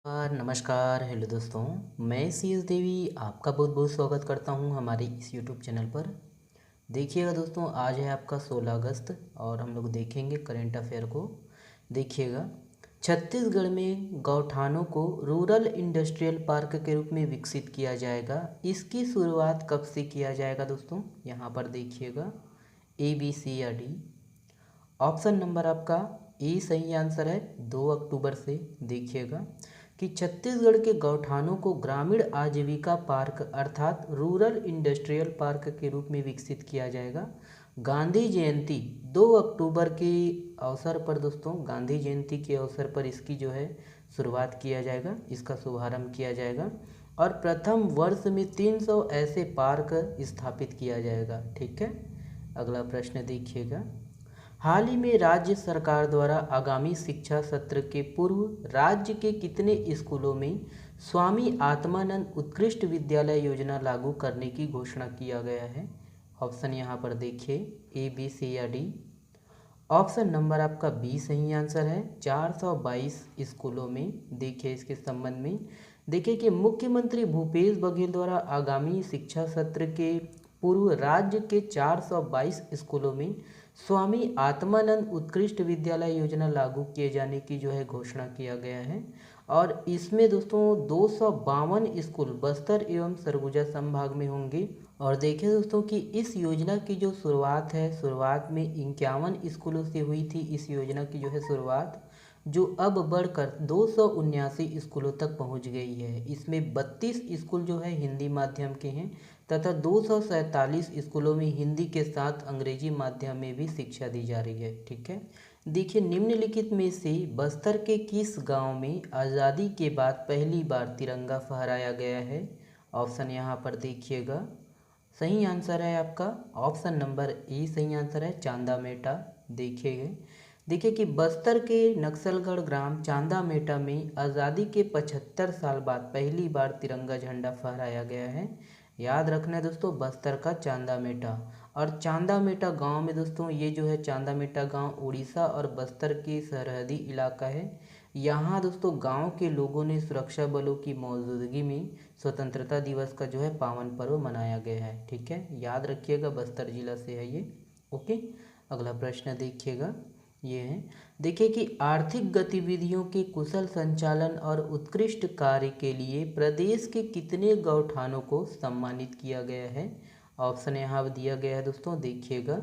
नमस्कार, हेलो दोस्तों। मैं सी एस देवी आपका बहुत बहुत स्वागत करता हूं हमारे इस यूट्यूब चैनल पर। देखिएगा दोस्तों, आज है आपका 16 अगस्त और हम लोग देखेंगे करेंट अफेयर को। देखिएगा, छत्तीसगढ़ में गौठानों को रूरल इंडस्ट्रियल पार्क के रूप में विकसित किया जाएगा। इसकी शुरुआत कब से किया जाएगा दोस्तों? यहाँ पर देखिएगा, ए बी सी या डी। ऑप्शन नंबर आपका ए सही आंसर है, 2 अक्टूबर से। देखिएगा कि छत्तीसगढ़ के गौठानों को ग्रामीण आजीविका पार्क अर्थात रूरल इंडस्ट्रियल पार्क के रूप में विकसित किया जाएगा। गांधी जयंती 2 अक्टूबर के अवसर पर दोस्तों, गांधी जयंती के अवसर पर इसकी जो है शुरुआत किया जाएगा, इसका शुभारंभ किया जाएगा और प्रथम वर्ष में 300 ऐसे पार्क स्थापित किया जाएगा। ठीक है, अगला प्रश्न देखिएगा। हाल ही में राज्य सरकार द्वारा आगामी शिक्षा सत्र के पूर्व राज्य के कितने स्कूलों में स्वामी आत्मानंद उत्कृष्ट विद्यालय योजना लागू करने की घोषणा किया गया है? ऑप्शन यहाँ पर देखिए, ए बी सी या डी। ऑप्शन नंबर आपका बी सही आंसर है, 422 स्कूलों में। देखिए इसके संबंध में, देखिए कि मुख्यमंत्री भूपेश बघेल द्वारा आगामी शिक्षा सत्र के पूर्व राज्य के 422 स्कूलों में स्वामी आत्मानंद उत्कृष्ट विद्यालय योजना लागू किए जाने की जो है घोषणा किया गया है। और इसमें दोस्तों 252 स्कूल बस्तर एवं सरगुजा संभाग में होंगे। और देखिए दोस्तों कि इस योजना की जो शुरुआत है, शुरुआत में 51 स्कूलों से हुई थी इस योजना की जो है शुरुआत, जो अब बढ़कर 279 स्कूलों तक पहुंच गई है। इसमें 32 स्कूल जो है हिंदी माध्यम के हैं तथा 247 स्कूलों में हिंदी के साथ अंग्रेजी माध्यम में भी शिक्षा दी जा रही है। ठीक है, देखिए निम्नलिखित में से बस्तर के किस गांव में आज़ादी के बाद पहली बार तिरंगा फहराया गया है? ऑप्शन यहाँ पर देखिएगा, सही आंसर है आपका ऑप्शन नंबर ए सही आंसर है, चांदा मेटा। देखिए कि बस्तर के नक्सलगढ़ ग्राम चांदा मेटा में आज़ादी के 75 साल बाद पहली बार तिरंगा झंडा फहराया गया है। याद रखना है दोस्तों, बस्तर का चांदा मेटा। और चांदा मेटा गाँव में दोस्तों, ये जो है चांदा मेटा गाँव उड़ीसा और बस्तर के सरहदी इलाका है। यहाँ दोस्तों गांव के लोगों ने सुरक्षा बलों की मौजूदगी में स्वतंत्रता दिवस का जो है पावन पर्व मनाया गया है। ठीक है, याद रखिएगा, बस्तर जिला से है ये। ओके, अगला प्रश्न देखिएगा, ये है, देखिए कि आर्थिक गतिविधियों के कुशल संचालन और उत्कृष्ट कार्य के लिए प्रदेश के कितने गौठानों को सम्मानित किया गया है? ऑप्शन यहाँ दिया गया है दोस्तों, देखिएगा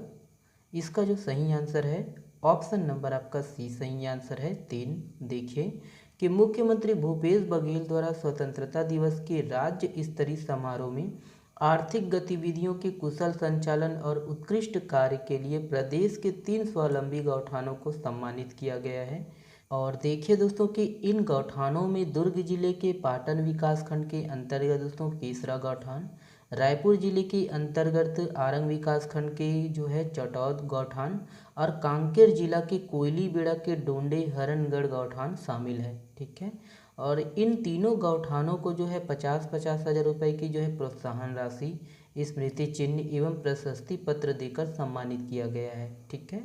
इसका जो सही आंसर है ऑप्शन नंबर आपका सी सही आंसर है, 3। देखिए कि मुख्यमंत्री भूपेश बघेल द्वारा स्वतंत्रता दिवस के राज्य स्तरीय समारोह में आर्थिक गतिविधियों के कुशल संचालन और उत्कृष्ट कार्य के लिए प्रदेश के 3 स्वावलंबी गौठानों को सम्मानित किया गया है। और देखिए दोस्तों कि इन गौठानों में दुर्ग जिले के पाटन विकासखंड के अंतर्गत दोस्तों केसरा गौठान, रायपुर जिले के अंतर्गत आरंग विकासखंड के जो है चटौद गौठान और कांकेर जिला के कोयली बेड़ा के डोंडे हरनगढ़ गौठान शामिल है। ठीक है, और इन तीनों गौठानों को जो है 50-50 हज़ार रुपये की जो है प्रोत्साहन राशि, स्मृति चिन्ह एवं प्रशस्ति पत्र देकर सम्मानित किया गया है। ठीक है,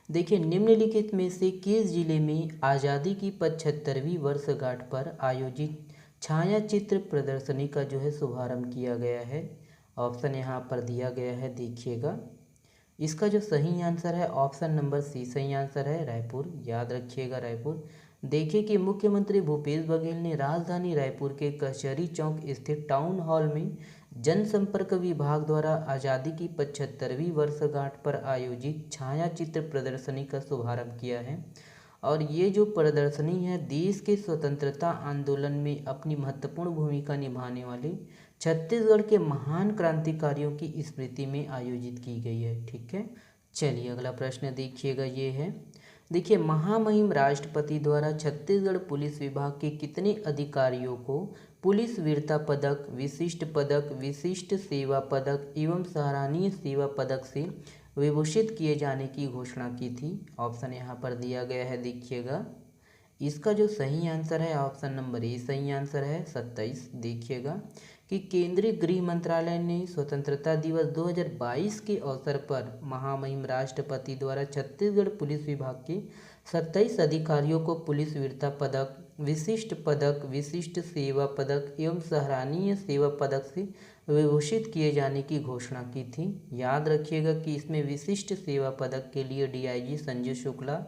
देखिए निम्नलिखित में से किस जिले में आज़ादी की 75वीं वर्षगांठ पर आयोजित छाया चित्र प्रदर्शनी का जो है शुभारंभ किया गया है? ऑप्शन यहाँ पर दिया गया है, देखिएगा इसका जो सही आंसर है ऑप्शन नंबर सी सही आंसर है, रायपुर। याद रखिएगा, रायपुर। देखिए कि मुख्यमंत्री भूपेश बघेल ने राजधानी रायपुर के कचहरी चौक स्थित टाउन हॉल में जनसंपर्क विभाग द्वारा आज़ादी की 75वीं वर्षगांठ पर आयोजित छाया चित्र प्रदर्शनी का शुभारंभ किया है। और ये जो प्रदर्शनी है देश के स्वतंत्रता आंदोलन में अपनी महत्वपूर्ण भूमिका निभाने वाले छत्तीसगढ़ के महान क्रांतिकारियों की स्मृति में आयोजित की गई है। ठीक है, चलिए अगला प्रश्न देखिएगा, ये है, देखिए महामहिम राष्ट्रपति द्वारा छत्तीसगढ़ पुलिस विभाग के कितने अधिकारियों को पुलिस वीरता पदक, विशिष्ट पदक, विशिष्ट सेवा पदक एवं सराहनीय सेवा पदक से विभूषित किए जाने की घोषणा की थी? ऑप्शन यहाँ पर दिया गया है, देखिएगा इसका जो सही आंसर है ऑप्शन नंबर ए सही आंसर है, 27। देखिएगा कि केंद्रीय गृह मंत्रालय ने स्वतंत्रता दिवस 2022 के अवसर पर महामहिम राष्ट्रपति द्वारा छत्तीसगढ़ पुलिस विभाग के 27 अधिकारियों को पुलिस वीरता पदक, विशिष्ट पदक, विशिष्ट सेवा पदक एवं सराहनीय सेवा पदक से विभूषित किए जाने की घोषणा की थी। याद रखिएगा कि इसमें विशिष्ट सेवा पदक के लिए डीआईजी संजय शुक्ला,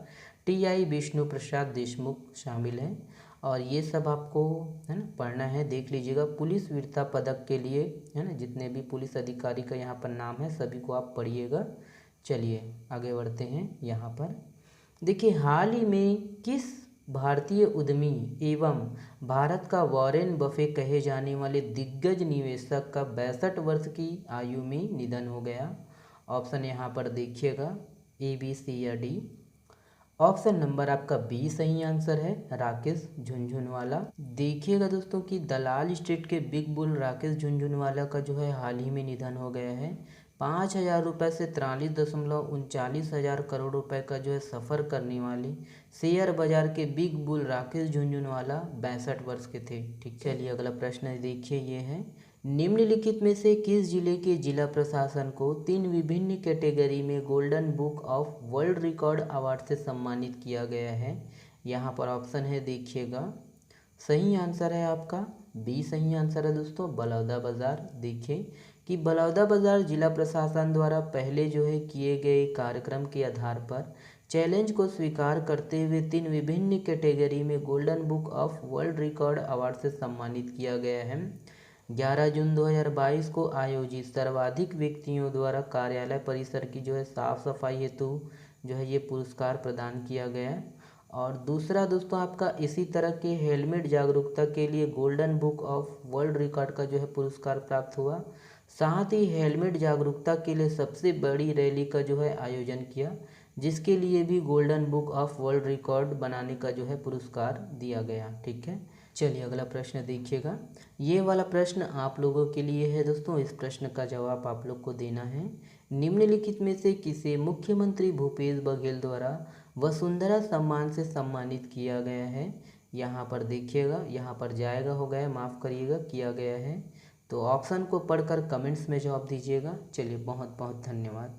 टीआई विष्णु प्रसाद देशमुख शामिल हैं और ये सब आपको है ना पढ़ना है, देख लीजिएगा। पुलिस वीरता पदक के लिए है ना जितने भी पुलिस अधिकारी का यहाँ पर नाम है सभी को आप पढ़िएगा। चलिए आगे बढ़ते हैं। यहाँ पर देखिए, हाल ही में किस भारतीय उद्यमी एवं भारत का वॉरेन बफे कहे जाने वाले दिग्गज निवेशक का 62 वर्ष की आयु में निधन हो गया? ऑप्शन यहाँ पर देखिएगा ए, बी, सी या डी। ऑप्शन नंबर आपका बी सही आंसर है, राकेश झुनझुनवाला। देखिएगा दोस्तों कि दलाल स्टेट के बिग बुल राकेश झुनझुनवाला का जो है हाल ही में निधन हो गया है। 5,000 रुपये से 43,39 करोड़ रुपए का जो है सफ़र करने वाले शेयर बाजार के बिग बुल राकेश झुनझुनवाला 62 वर्ष के थे। ठीक, चलिए अगला प्रश्न देखिए, ये है निम्नलिखित में से किस जिले के जिला प्रशासन को 3 विभिन्न कैटेगरी में golden book of world record award से सम्मानित किया गया है? यहाँ पर ऑप्शन है देखिएगा। सही आंसर है आपका बी सही आंसर है दोस्तों, बलौदाबाजार। देखिए कि बलौदाबाजार जिला प्रशासन द्वारा पहले जो है किए गए कार्यक्रम के आधार पर चैलेंज को स्वीकार करते हुए 3 विभिन्न कैटेगरी में golden book of world record award से सम्मानित किया गया है। 11 जून 2022 को आयोजित सर्वाधिक व्यक्तियों द्वारा कार्यालय परिसर की जो है साफ सफाई हेतु जो है ये पुरस्कार प्रदान किया गया। और दूसरा दोस्तों आपका इसी तरह के हेलमेट जागरूकता के लिए golden book of world record का जो है पुरस्कार प्राप्त हुआ। साथ ही हेलमेट जागरूकता के लिए सबसे बड़ी रैली का जो है आयोजन किया, जिसके लिए भी golden book of world record बनाने का जो है पुरस्कार दिया गया। ठीक है, चलिए अगला प्रश्न देखिएगा। ये वाला प्रश्न आप लोगों के लिए है दोस्तों, इस प्रश्न का जवाब आप लोग को देना है। निम्नलिखित में से किसे मुख्यमंत्री भूपेश बघेल द्वारा वसुंधरा सम्मान से सम्मानित किया गया है? यहाँ पर देखिएगा, यहाँ पर जाएगा हो गया, माफ़ करिएगा, किया गया है। तो ऑप्शन को पढ़कर कमेंट्स में जवाब दीजिएगा। चलिए बहुत बहुत धन्यवाद।